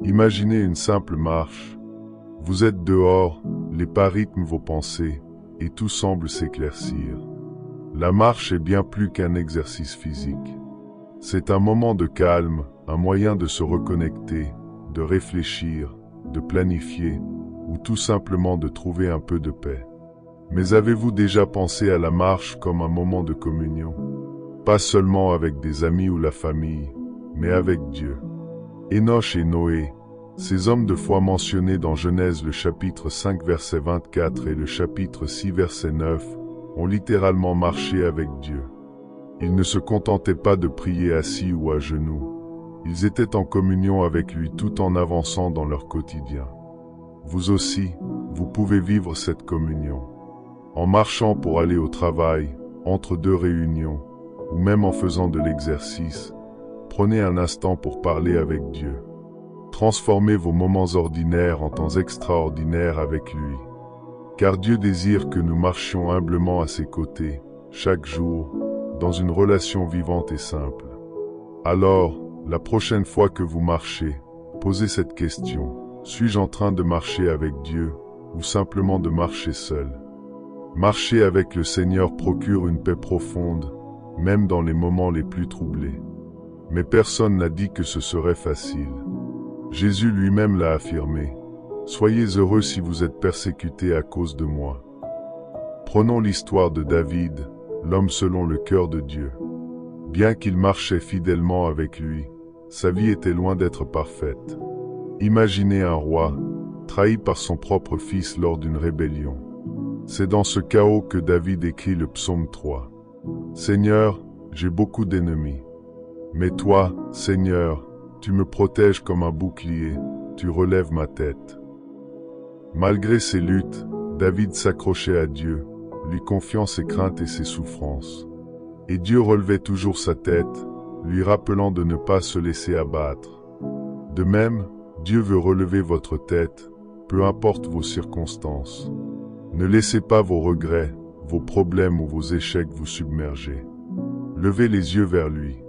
Imaginez une simple marche. Vous êtes dehors, les pas rythment vos pensées, et tout semble s'éclaircir. La marche est bien plus qu'un exercice physique. C'est un moment de calme, un moyen de se reconnecter, de réfléchir, de planifier, ou tout simplement de trouver un peu de paix. Mais avez-vous déjà pensé à la marche comme un moment de communion? Pas seulement avec des amis ou la famille, mais avec Dieu. Enoch et Noé, ces hommes de foi mentionnés dans Genèse le chapitre 5 verset 24 et le chapitre 6 verset 9, ont littéralement marché avec Dieu. Ils ne se contentaient pas de prier assis ou à genoux. Ils étaient en communion avec lui tout en avançant dans leur quotidien. Vous aussi, vous pouvez vivre cette communion. En marchant pour aller au travail, entre deux réunions, ou même en faisant de l'exercice, prenez un instant pour parler avec Dieu. Transformez vos moments ordinaires en temps extraordinaires avec lui. Car Dieu désire que nous marchions humblement à ses côtés, chaque jour, dans une relation vivante et simple. Alors, la prochaine fois que vous marchez, posez cette question. Suis-je en train de marcher avec Dieu, ou simplement de marcher seul? Marcher avec le Seigneur procure une paix profonde, même dans les moments les plus troublés. Mais personne n'a dit que ce serait facile. Jésus lui-même l'a affirmé. Soyez heureux si vous êtes persécutés à cause de moi. Prenons l'histoire de David, l'homme selon le cœur de Dieu. Bien qu'il marchait fidèlement avec lui, sa vie était loin d'être parfaite. Imaginez un roi, trahi par son propre fils lors d'une rébellion. C'est dans ce chaos que David écrit le psaume 3. Seigneur, j'ai beaucoup d'ennemis. Mais toi, Seigneur, tu me protèges comme un bouclier, tu relèves ma tête. Malgré ses luttes, David s'accrochait à Dieu, lui confiant ses craintes et ses souffrances. Et Dieu relevait toujours sa tête, lui rappelant de ne pas se laisser abattre. De même, Dieu veut relever votre tête, peu importe vos circonstances. Ne laissez pas vos regrets, vos problèmes ou vos échecs vous submerger. Levez les yeux vers lui.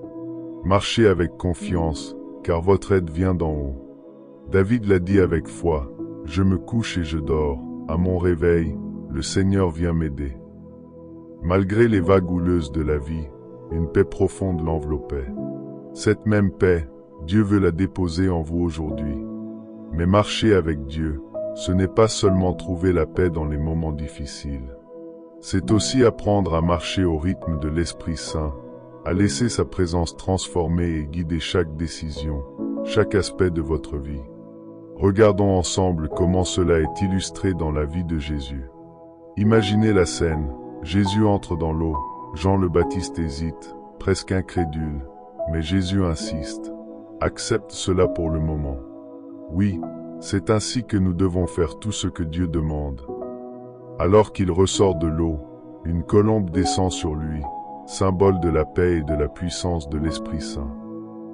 Marchez avec confiance, car votre aide vient d'en haut. David l'a dit avec foi, « Je me couche et je dors, à mon réveil, le Seigneur vient m'aider. » Malgré les vagues houleuses de la vie, une paix profonde l'enveloppait. Cette même paix, Dieu veut la déposer en vous aujourd'hui. Mais marcher avec Dieu, ce n'est pas seulement trouver la paix dans les moments difficiles. C'est aussi apprendre à marcher au rythme de l'Esprit Saint, à laisser sa présence transformer et guider chaque décision, chaque aspect de votre vie. Regardons ensemble comment cela est illustré dans la vie de Jésus. Imaginez la scène, Jésus entre dans l'eau, Jean le Baptiste hésite, presque incrédule, mais Jésus insiste. Accepte cela pour le moment. Oui, c'est ainsi que nous devons faire tout ce que Dieu demande. Alors qu'il ressort de l'eau, une colombe descend sur lui, symbole de la paix et de la puissance de l'Esprit Saint.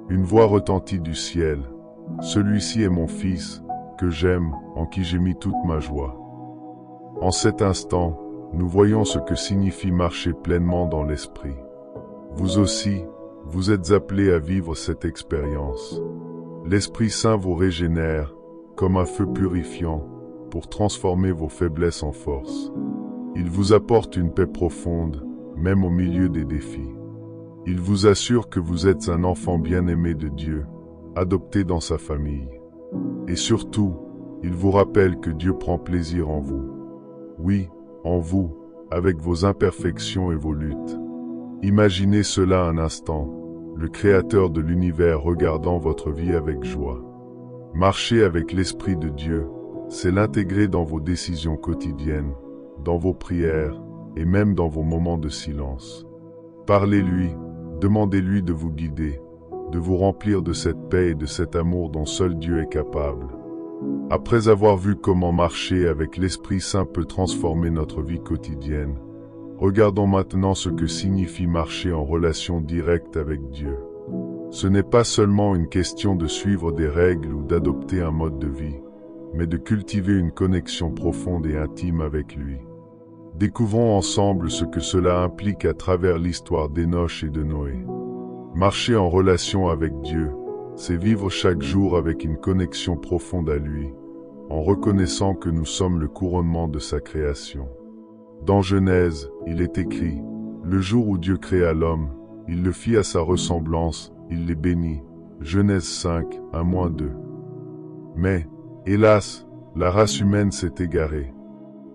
Une voix retentit du ciel. « Celui-ci est mon Fils, que j'aime, en qui j'ai mis toute ma joie. » En cet instant, nous voyons ce que signifie marcher pleinement dans l'Esprit. Vous aussi, vous êtes appelés à vivre cette expérience. L'Esprit Saint vous régénère, comme un feu purifiant, pour transformer vos faiblesses en force. Il vous apporte une paix profonde, même au milieu des défis. Il vous assure que vous êtes un enfant bien-aimé de Dieu, adopté dans sa famille. Et surtout, il vous rappelle que Dieu prend plaisir en vous. Oui, en vous, avec vos imperfections et vos luttes. Imaginez cela un instant, le Créateur de l'univers regardant votre vie avec joie. Marcher avec l'Esprit de Dieu, c'est l'intégrer dans vos décisions quotidiennes, dans vos prières et même dans vos moments de silence. Parlez-lui, demandez-lui de vous guider, de vous remplir de cette paix et de cet amour dont seul Dieu est capable. Après avoir vu comment marcher avec l'Esprit Saint peut transformer notre vie quotidienne, regardons maintenant ce que signifie marcher en relation directe avec Dieu. Ce n'est pas seulement une question de suivre des règles ou d'adopter un mode de vie, mais de cultiver une connexion profonde et intime avec lui. Découvrons ensemble ce que cela implique à travers l'histoire d'Enoch et de Noé. Marcher en relation avec Dieu, c'est vivre chaque jour avec une connexion profonde à lui, en reconnaissant que nous sommes le couronnement de sa création. Dans Genèse, il est écrit, « Le jour où Dieu créa l'homme, il le fit à sa ressemblance, il les bénit. » Genèse 5, 1-2. Mais, hélas, la race humaine s'est égarée.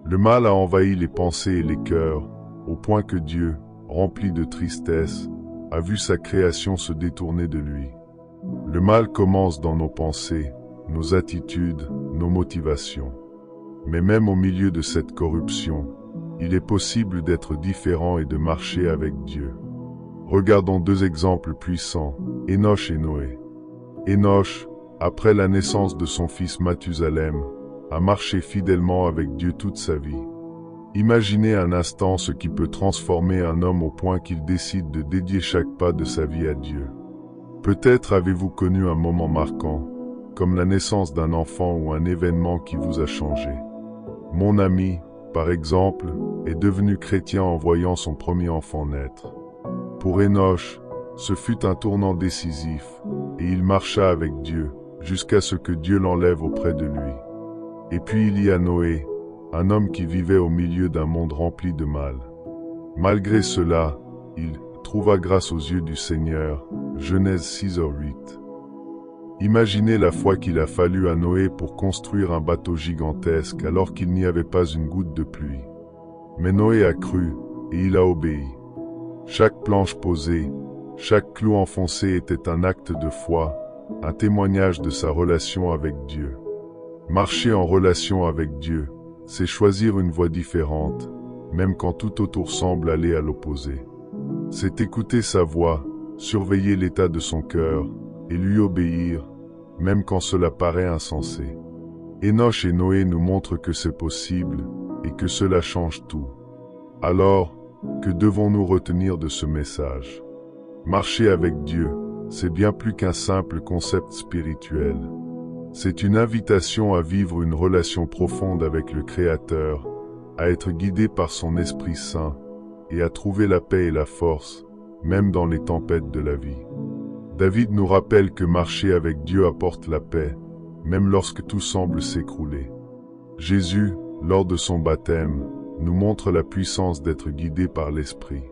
Le mal a envahi les pensées et les cœurs, au point que Dieu, rempli de tristesse, a vu sa création se détourner de lui. Le mal commence dans nos pensées, nos attitudes, nos motivations. Mais même au milieu de cette corruption, il est possible d'être différent et de marcher avec Dieu. Regardons deux exemples puissants, Enoch et Noé. Enoch, après la naissance de son fils Mathusalem, a marché fidèlement avec Dieu toute sa vie. Imaginez un instant ce qui peut transformer un homme au point qu'il décide de dédier chaque pas de sa vie à Dieu. Peut-être avez-vous connu un moment marquant, comme la naissance d'un enfant ou un événement qui vous a changé. Mon ami, par exemple, est devenu chrétien en voyant son premier enfant naître. Pour Enoch, ce fut un tournant décisif, et il marcha avec Dieu, jusqu'à ce que Dieu l'enlève auprès de lui. Et puis il y a Noé, un homme qui vivait au milieu d'un monde rempli de mal. Malgré cela, il trouva grâce aux yeux du Seigneur. Genèse 6:8. Imaginez la foi qu'il a fallu à Noé pour construire un bateau gigantesque alors qu'il n'y avait pas une goutte de pluie. Mais Noé a cru, et il a obéi. Chaque planche posée, chaque clou enfoncé était un acte de foi, un témoignage de sa relation avec Dieu. Marcher en relation avec Dieu, c'est choisir une voie différente, même quand tout autour semble aller à l'opposé. C'est écouter sa voix, surveiller l'état de son cœur, et lui obéir, même quand cela paraît insensé. Enoch et Noé nous montrent que c'est possible, et que cela change tout. Alors, que devons-nous retenir de ce message? Marcher avec Dieu, c'est bien plus qu'un simple concept spirituel. C'est une invitation à vivre une relation profonde avec le Créateur, à être guidé par son Esprit Saint, et à trouver la paix et la force, même dans les tempêtes de la vie. David nous rappelle que marcher avec Dieu apporte la paix, même lorsque tout semble s'écrouler. Jésus, lors de son baptême, nous montre la puissance d'être guidé par l'Esprit.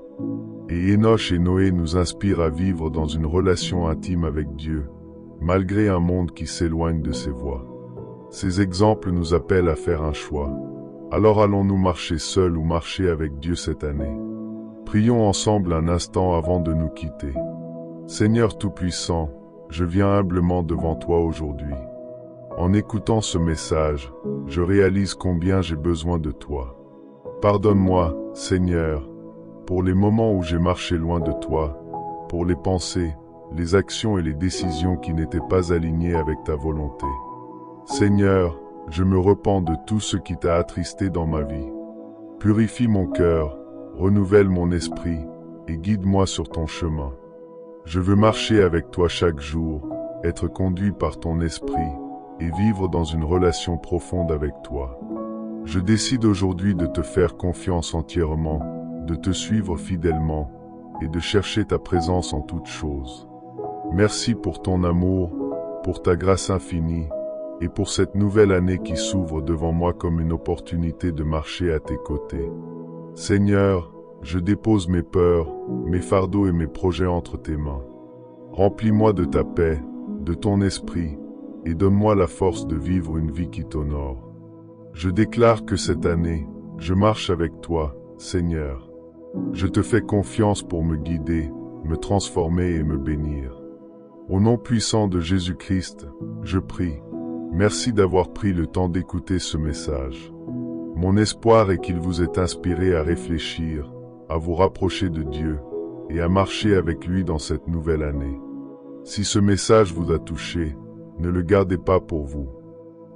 Et Enoch et Noé nous inspirent à vivre dans une relation intime avec Dieu, malgré un monde qui s'éloigne de ses voies. Ces exemples nous appellent à faire un choix. Alors allons-nous marcher seuls ou marcher avec Dieu cette année? Prions ensemble un instant avant de nous quitter. Seigneur Tout-Puissant, je viens humblement devant toi aujourd'hui. En écoutant ce message, je réalise combien j'ai besoin de toi. Pardonne-moi, Seigneur, pour les moments où j'ai marché loin de toi, pour les pensées, les actions et les décisions qui n'étaient pas alignées avec ta volonté. Seigneur, je me repens de tout ce qui t'a attristé dans ma vie. Purifie mon cœur, renouvelle mon esprit, et guide-moi sur ton chemin. Je veux marcher avec toi chaque jour, être conduit par ton esprit, et vivre dans une relation profonde avec toi. Je décide aujourd'hui de te faire confiance entièrement, de te suivre fidèlement, et de chercher ta présence en toutes choses. Merci pour ton amour, pour ta grâce infinie, et pour cette nouvelle année qui s'ouvre devant moi comme une opportunité de marcher à tes côtés. Seigneur, je dépose mes peurs, mes fardeaux et mes projets entre tes mains. Remplis-moi de ta paix, de ton esprit, et donne-moi la force de vivre une vie qui t'honore. Je déclare que cette année, je marche avec toi, Seigneur. Je te fais confiance pour me guider, me transformer et me bénir. Au nom puissant de Jésus-Christ, je prie. Merci d'avoir pris le temps d'écouter ce message. Mon espoir est qu'il vous ait inspiré à réfléchir, à vous rapprocher de Dieu, et à marcher avec lui dans cette nouvelle année. Si ce message vous a touché, ne le gardez pas pour vous.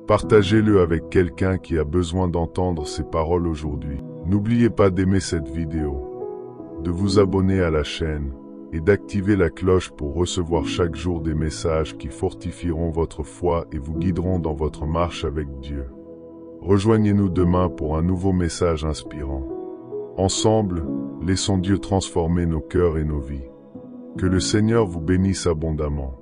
Partagez-le avec quelqu'un qui a besoin d'entendre ces paroles aujourd'hui. N'oubliez pas d'aimer cette vidéo, de vous abonner à la chaîne et d'activer la cloche pour recevoir chaque jour des messages qui fortifieront votre foi et vous guideront dans votre marche avec Dieu. Rejoignez-nous demain pour un nouveau message inspirant. Ensemble, laissons Dieu transformer nos cœurs et nos vies. Que le Seigneur vous bénisse abondamment.